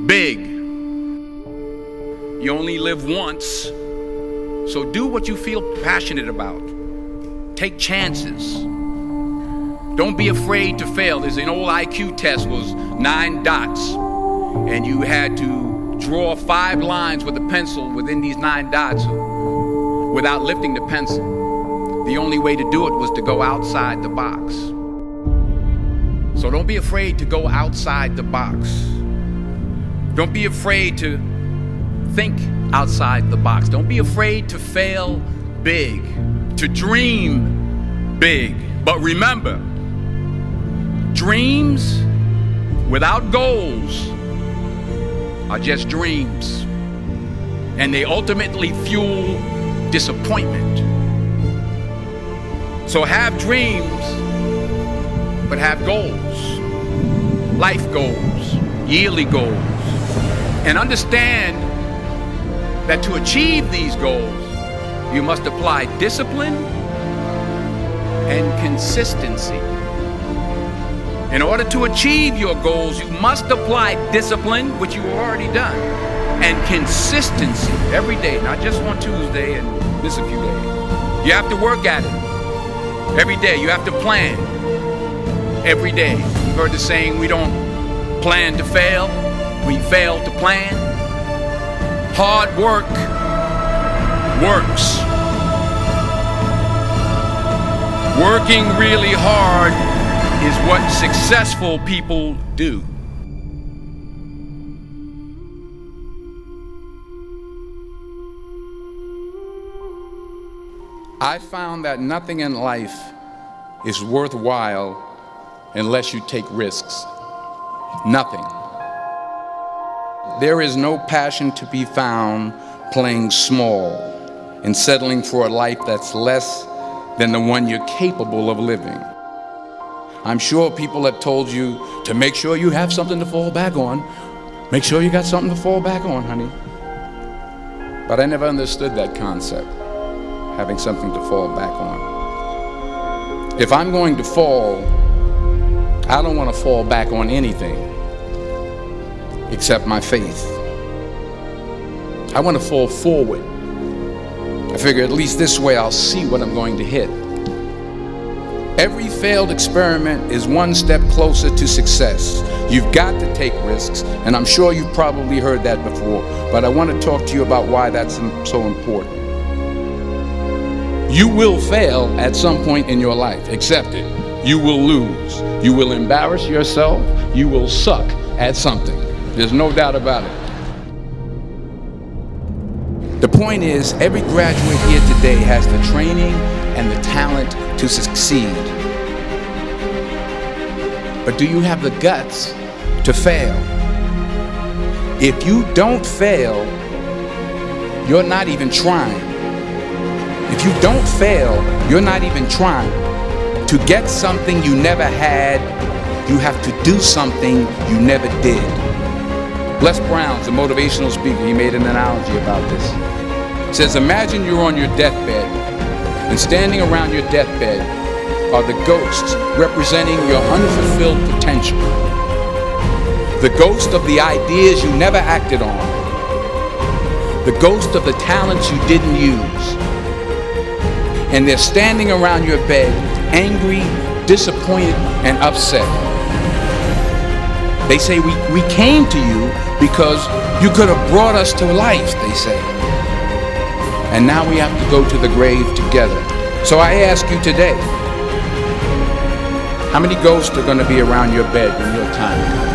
big. You only live once, so do what you feel passionate about. Take chances. Don't be afraid to fail. There's an old IQ test, was 9 dots, and you had to draw 5 lines with a pencil within these 9 dots without lifting the pencil. The only way to do it was to go outside the box. So don't be afraid to go outside the box. Don't be afraid to think outside the box. Don't be afraid to fail big, to dream big. But remember, dreams without goals are just dreams, and they ultimately fuel disappointment. So have dreams, but have goals, life goals, yearly goals, and understand that to achieve these goals, you must apply discipline and consistency. In order to achieve your goals, you must apply discipline, which you've already done, and consistency every day, not just on Tuesday and miss a few days. You have to work at it every day. You have to plan every day. You've heard the saying, we don't plan to fail, we fail to plan. Hard work works. Working really hard is what successful people do. I found that nothing in life is worthwhile unless you take risks. Nothing. There is no passion to be found playing small and settling for a life that's less than the one you're capable of living. I'm sure people have told you to make sure you have something to fall back on. Make sure you got something to fall back on, honey. But I never understood that concept, having something to fall back on. If I'm going to fall, I don't want to fall back on anything except my faith. I want to fall forward. I figure at least this way I'll see what I'm going to hit. Every failed experiment is one step closer to success. You've got to take risks, and I'm sure you've probably heard that before, but I want to talk to you about why that's so important. You will fail at some point in your life. Accept it. You will lose. You will embarrass yourself. You will suck at something. There's no doubt about it. The point is, every graduate here today has the training and the talent to succeed. But do you have the guts to fail? If you don't fail, you're not even trying. If you don't fail, you're not even trying. To get something you never had, you have to do something you never did. Les Brown's a motivational speaker. He made an analogy about this. He says, imagine you're on your deathbed, and standing around your deathbed are the ghosts representing your unfulfilled potential. The ghost of the ideas you never acted on. The ghost of the talents you didn't use. And they're standing around your bed, angry, disappointed, and upset. They say, we came to you because you could have brought us to life, they say. And now we have to go to the grave together. So I ask you today, how many ghosts are going to be around your bed when your time comes?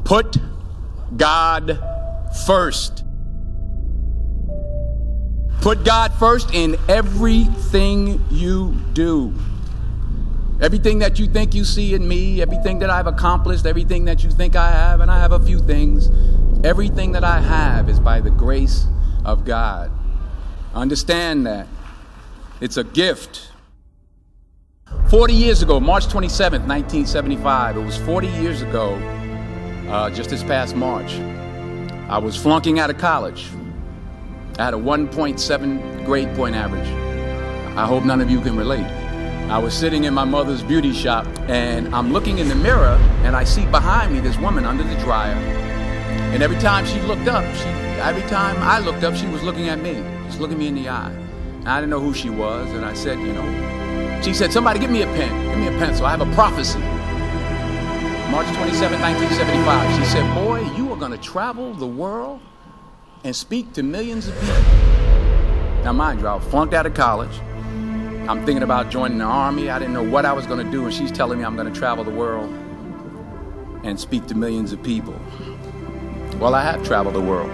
Put God first. Put God first in everything you do. Everything that you think you see in me, everything that I've accomplished, everything that you think I have, and I have a few things, everything that I have is by the grace of God. Understand that. It's a gift. 40 years ago, March 27th, 1975, it was 40 years ago, just this past March, I was flunking out of college. I had a 1.7 grade point average. I hope none of you can relate. I was sitting in my mother's beauty shop and I'm looking in the mirror and I see behind me this woman under the dryer. And every time she looked up, every time I looked up, she was looking at me, just looking me in the eye. And I didn't know who she was. And I said, she said, somebody give me a pen, give me a pencil. I have a prophecy. March 27, 1975. She said, boy, you are going to travel the world and speak to millions of people. Now, mind you, I flunked out of college. I'm thinking about joining the army. I didn't know what I was going to do, and she's telling me I'm going to travel the world and speak to millions of people. Well, I have traveled the world,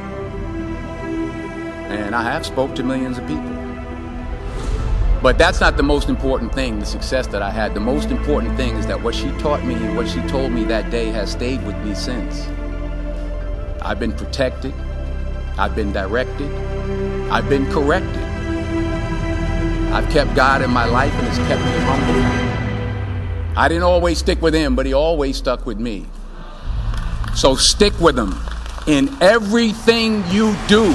and I have spoke to millions of people. But that's not the most important thing, the success that I had. The most important thing is that what she taught me and what she told me that day has stayed with me since. I've been protected. I've been directed. I've been corrected. I've kept God in my life and it's kept me humble. I didn't always stick with him, but he always stuck with me. So stick with him in everything you do.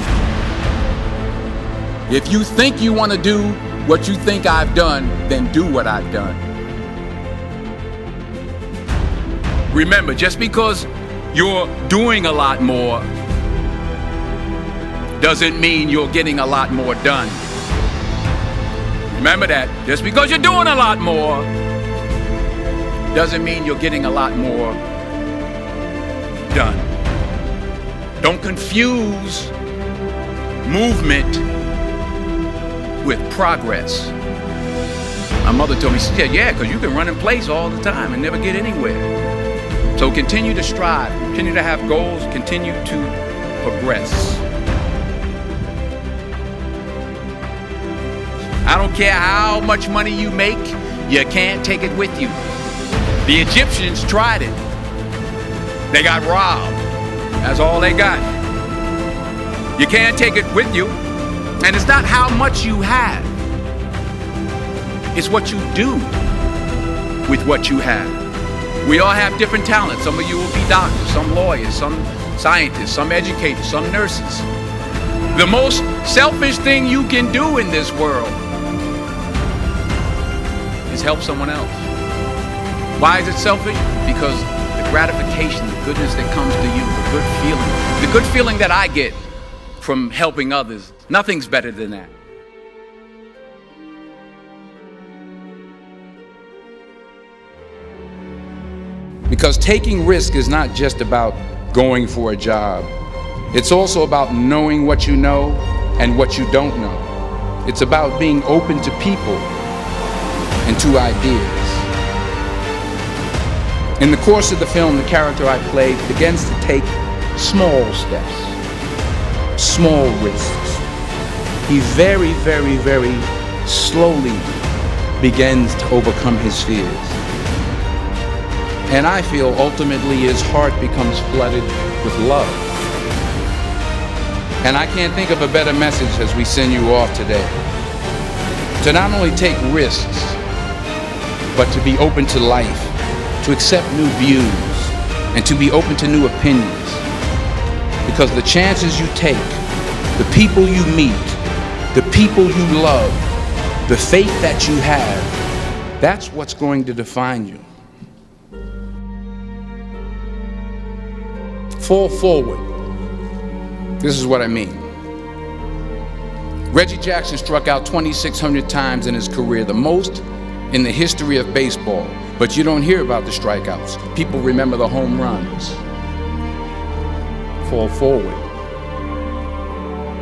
If you think you want to do what you think I've done, then do what I've done. Remember, just because you're doing a lot more doesn't mean you're getting a lot more done. Remember that. Just because you're doing a lot more doesn't mean you're getting a lot more done. Don't confuse movement with progress. My mother told me, she said, yeah, because you can run in place all the time and never get anywhere. So continue to strive, continue to have goals, continue to progress. I don't care how much money you make, you can't take it with you. The Egyptians tried it. They got robbed. That's all they got. You can't take it with you. And it's not how much you have. It's what you do with what you have. We all have different talents. Some of you will be doctors, some lawyers, some scientists, some educators, some nurses. The most selfish thing you can do in this world is help someone else. Why is it selfish? Because the gratification, the goodness that comes to you, the good feeling that I get from helping others, nothing's better than that. Because taking risk is not just about going for a job. It's also about knowing what you know and what you don't know. It's about being open to people and to ideas. In the course of the film, the character I played begins to take small steps, small risks. He very, very, very slowly begins to overcome his fears. And I feel ultimately his heart becomes flooded with love. And I can't think of a better message as we send you off today. To not only take risks, but to be open to life, to accept new views, and to be open to new opinions. Because the chances you take, the people you meet, the people you love, the faith that you have, that's what's going to define you. Fall forward. This is what I mean. Reggie Jackson struck out 2,600 times in his career, the most in the history of baseball. But you don't hear about the strikeouts. People remember the home runs. Fall forward.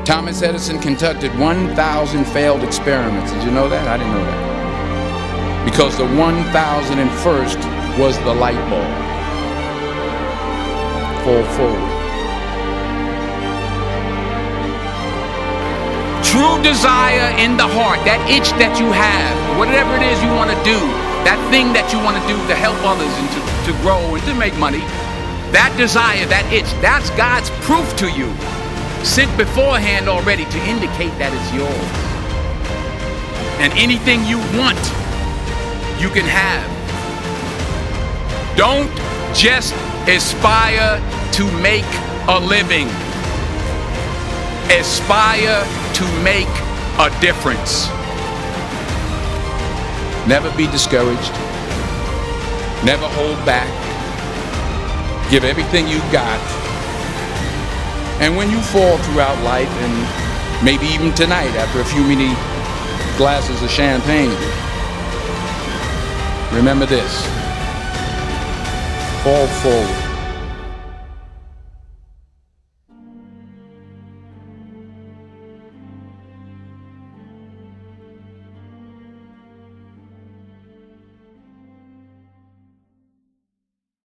Thomas Edison conducted 1,000 failed experiments. Did you know that? I didn't know that. Because the 1,001st was the light bulb. Fall forward. True desire in the heart, that itch that you have, whatever it is you want to do, that thing that you want to do to help others and to grow and to make money, that desire, that itch, that's God's proof to you, sent beforehand already to indicate that it's yours. And anything you want, you can have. Don't just aspire to make a living. Aspire to make a difference. Never be discouraged. Never hold back. Give everything you got. And when you fall throughout life, and maybe even tonight after a few many glasses of champagne, remember this: fall forward.